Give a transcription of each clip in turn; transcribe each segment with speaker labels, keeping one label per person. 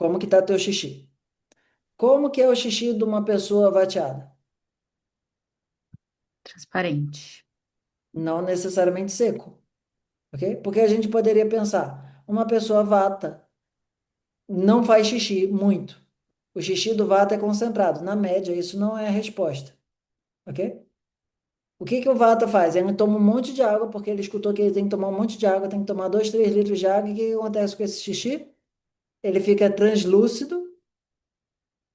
Speaker 1: Como que tá teu xixi? Como que é o xixi de uma pessoa vateada?
Speaker 2: Transparente.
Speaker 1: Não necessariamente seco, ok? Porque a gente poderia pensar, uma pessoa vata não faz xixi muito. O xixi do vata é concentrado. Na média, isso não é a resposta, ok? O que que o vata faz? Ele toma um monte de água, porque ele escutou que ele tem que tomar um monte de água, tem que tomar 2, 3 litros de água. E o que que acontece com esse xixi? Ele fica translúcido,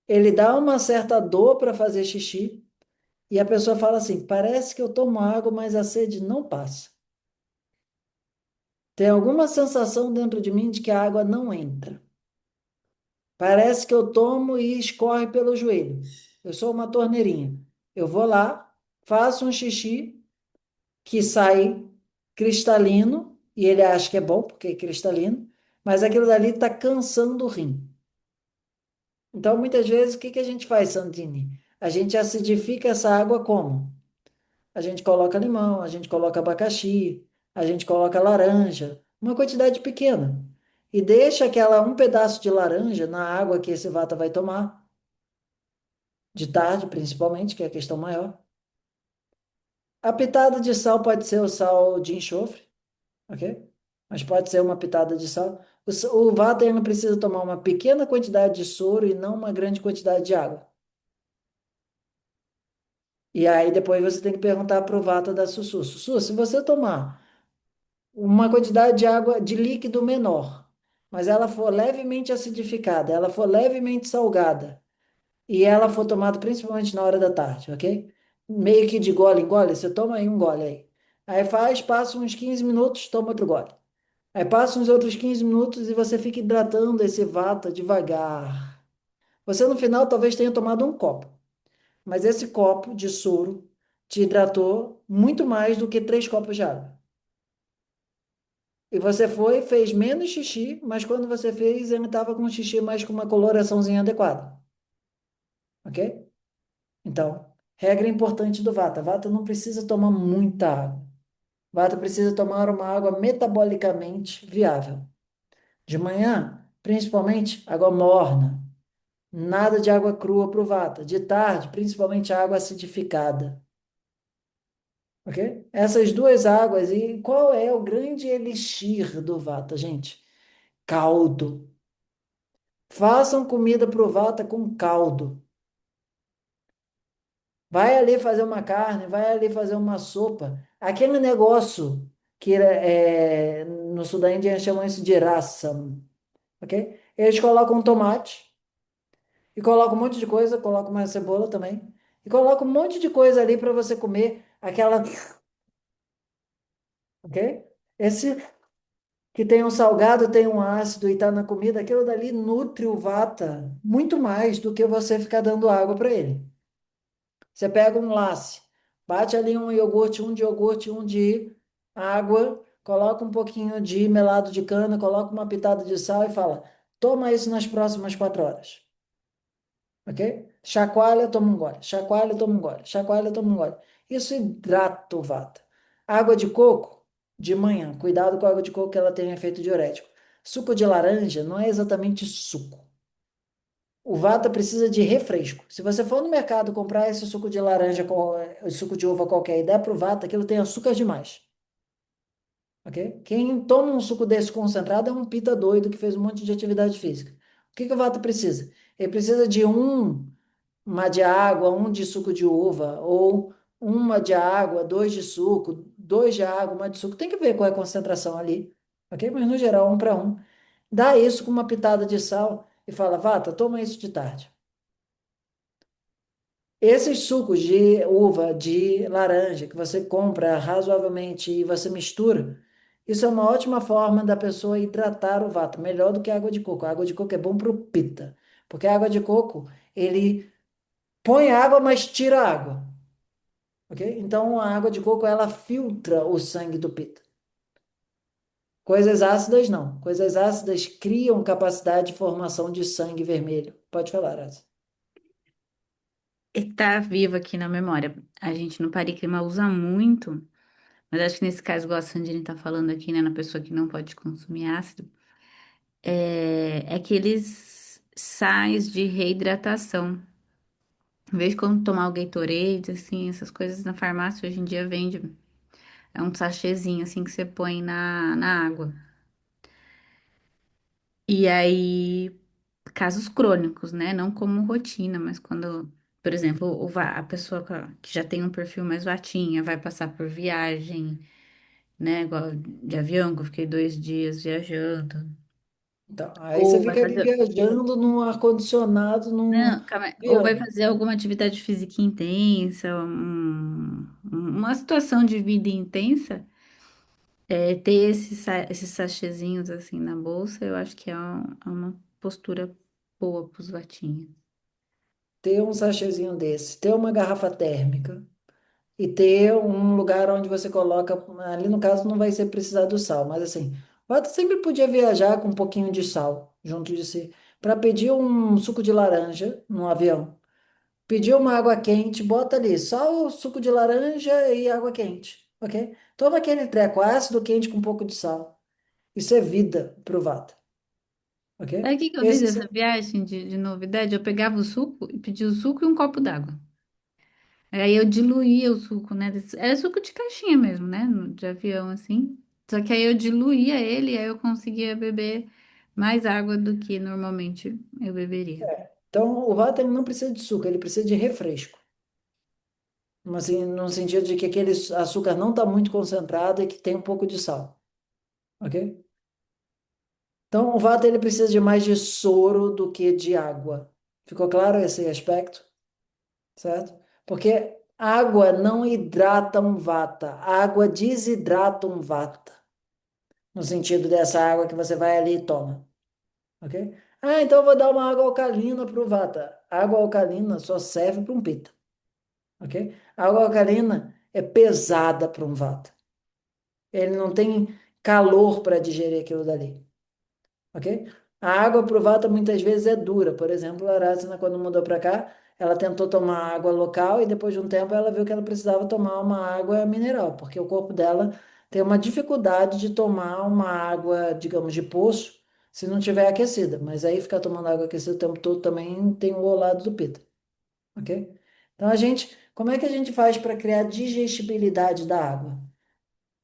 Speaker 1: ele dá uma certa dor para fazer xixi, e a pessoa fala assim: parece que eu tomo água, mas a sede não passa. Tem alguma sensação dentro de mim de que a água não entra. Parece que eu tomo e escorre pelo joelho. Eu sou uma torneirinha. Eu vou lá, faço um xixi que sai cristalino, e ele acha que é bom, porque é cristalino, mas aquilo dali está cansando o rim. Então, muitas vezes, o que que a gente faz, Sandine? A gente acidifica essa água como? A gente coloca limão, a gente coloca abacaxi, a gente coloca laranja, uma quantidade pequena. E deixa aquela um pedaço de laranja na água que esse vata vai tomar, de tarde principalmente, que é a questão maior. A pitada de sal pode ser o sal de enxofre, ok? Mas pode ser uma pitada de sal. O vata ele não precisa tomar uma pequena quantidade de soro e não uma grande quantidade de água. E aí depois você tem que perguntar para o vata da Sussu. Sussu, se você tomar uma quantidade de água de líquido menor, mas ela for levemente acidificada, ela for levemente salgada e ela for tomada principalmente na hora da tarde, ok? Meio que de gole em gole, você toma aí um gole aí. Aí faz, passa uns 15 minutos, toma outro gole. Aí passa uns outros 15 minutos e você fica hidratando esse vata devagar. Você no final talvez tenha tomado um copo, mas esse copo de soro te hidratou muito mais do que 3 copos de água. E você foi, fez menos xixi, mas quando você fez, ele estava com um xixi mais com uma coloraçãozinha adequada. Ok? Então, regra importante do Vata. Vata não precisa tomar muita água. Vata precisa tomar uma água metabolicamente viável. De manhã, principalmente, água morna. Nada de água crua para o Vata. De tarde, principalmente água acidificada. Ok? Essas duas águas. E qual é o grande elixir do Vata, gente? Caldo. Façam comida pro Vata com caldo. Vai ali fazer uma carne, vai ali fazer uma sopa. Aquele negócio que no sul da Índia chamam isso de rasam, ok? Eles colocam tomate e colocam um monte de coisa, colocam uma cebola também e colocam um monte de coisa ali para você comer aquela, ok? Esse que tem um salgado, tem um ácido e tá na comida, aquilo dali nutre o Vata muito mais do que você ficar dando água para ele. Você pega um lasse, bate ali um de iogurte, um de água, coloca um pouquinho de melado de cana, coloca uma pitada de sal e fala: toma isso nas próximas 4 horas, ok? Chacoalha, toma um gole, chacoalha, toma um gole, chacoalha, toma um gole. Isso hidrata o vata. Água de coco, de manhã, cuidado com a água de coco que ela tem efeito diurético. Suco de laranja não é exatamente suco. O Vata precisa de refresco. Se você for no mercado comprar esse suco de laranja, suco de uva qualquer e der para o Vata, aquilo tem açúcar demais. Ok? Quem toma um suco desse concentrado é um pita doido que fez um monte de atividade física. O que que o Vata precisa? Ele precisa de uma de água, um de suco de uva, ou uma de água, dois de suco, dois de água, uma de suco. Tem que ver qual é a concentração ali. Ok? Mas no geral, um para um. Dá isso com uma pitada de sal e fala, Vata, toma isso de tarde. Esses sucos de uva, de laranja, que você compra razoavelmente e você mistura, isso é uma ótima forma da pessoa hidratar o vato, melhor do que a água de coco. A água de coco é bom para o pita, porque a água de coco, ele põe água, mas tira água, ok? Então a água de coco, ela filtra o sangue do pita. Coisas ácidas, não. Coisas ácidas criam capacidade de formação de sangue vermelho. Pode falar, Asa.
Speaker 2: Ele tá vivo aqui na memória. A gente no Paricrima usa muito, mas acho que nesse caso, igual a Sandrine tá falando aqui, né, na pessoa que não pode consumir ácido, é que eles sais de reidratação. Em vez de quando tomar o Gatorade, assim, essas coisas na farmácia hoje em dia vende. É um sachêzinho assim que você põe na água. E aí, casos crônicos, né? Não como rotina, mas quando, por exemplo, a pessoa que já tem um perfil mais vatinha vai passar por viagem, né? Igual de avião, que eu fiquei 2 dias viajando.
Speaker 1: Então, aí você
Speaker 2: Ou vai
Speaker 1: fica ali
Speaker 2: fazer.
Speaker 1: viajando num ar-condicionado, num
Speaker 2: Não, calma aí. Ou vai
Speaker 1: avião.
Speaker 2: fazer alguma atividade física intensa, uma situação de vida intensa. Ter esses sachêzinhos assim na bolsa, eu acho que é uma postura boa para os vatinhos.
Speaker 1: Ter um sachêzinho desse, ter uma garrafa térmica e ter um lugar onde você coloca, ali no caso não vai ser precisar do sal, mas assim, você sempre podia viajar com um pouquinho de sal junto de si, para pedir um suco de laranja no avião. Pedir uma água quente, bota ali só o suco de laranja e água quente, ok? Toma aquele treco ácido quente com um pouco de sal. Isso é vida provada, ok?
Speaker 2: Sabe o que que eu fiz
Speaker 1: Esse
Speaker 2: essa viagem de novidade? Eu pegava o suco e pedia o suco e um copo d'água. Aí eu diluía o suco, né? Era suco de caixinha mesmo, né? De avião, assim. Só que aí eu diluía ele e aí eu conseguia beber mais água do que normalmente eu beberia.
Speaker 1: Então, o Vaten não precisa de suco, ele precisa de refresco. Mas, assim, no sentido de que aquele açúcar não está muito concentrado e que tem um pouco de sal, ok? Então, o Vata ele precisa de mais de soro do que de água. Ficou claro esse aspecto, certo? Porque água não hidrata um Vata, água desidrata um Vata, no sentido dessa água que você vai ali e toma, ok? Ah, então eu vou dar uma água alcalina para o Vata. Água alcalina só serve para um Pitta, ok? A água alcalina é pesada para um Vata. Ele não tem calor para digerir aquilo dali, ok? A água provada muitas vezes é dura. Por exemplo, a Aracena, quando mudou para cá, ela tentou tomar água local e depois de um tempo ela viu que ela precisava tomar uma água mineral, porque o corpo dela tem uma dificuldade de tomar uma água, digamos, de poço, se não tiver aquecida. Mas aí ficar tomando água aquecida o tempo todo também tem o lado do pita, ok? Então como é que a gente faz para criar digestibilidade da água?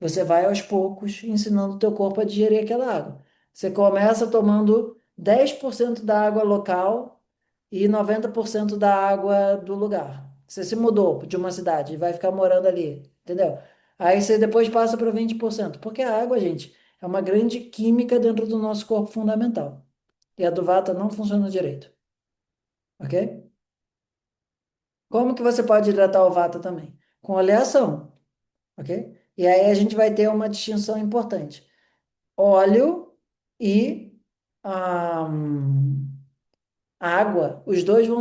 Speaker 1: Você vai aos poucos ensinando o teu corpo a digerir aquela água. Você começa tomando 10% da água local e 90% da água do lugar. Você se mudou de uma cidade e vai ficar morando ali, entendeu? Aí você depois passa para 20%, porque a água, gente, é uma grande química dentro do nosso corpo fundamental. E a do Vata não funciona direito, ok? Como que você pode hidratar o Vata também? Com oleação, ok? E aí a gente vai ter uma distinção importante. Óleo e ah, água, os dois vão ser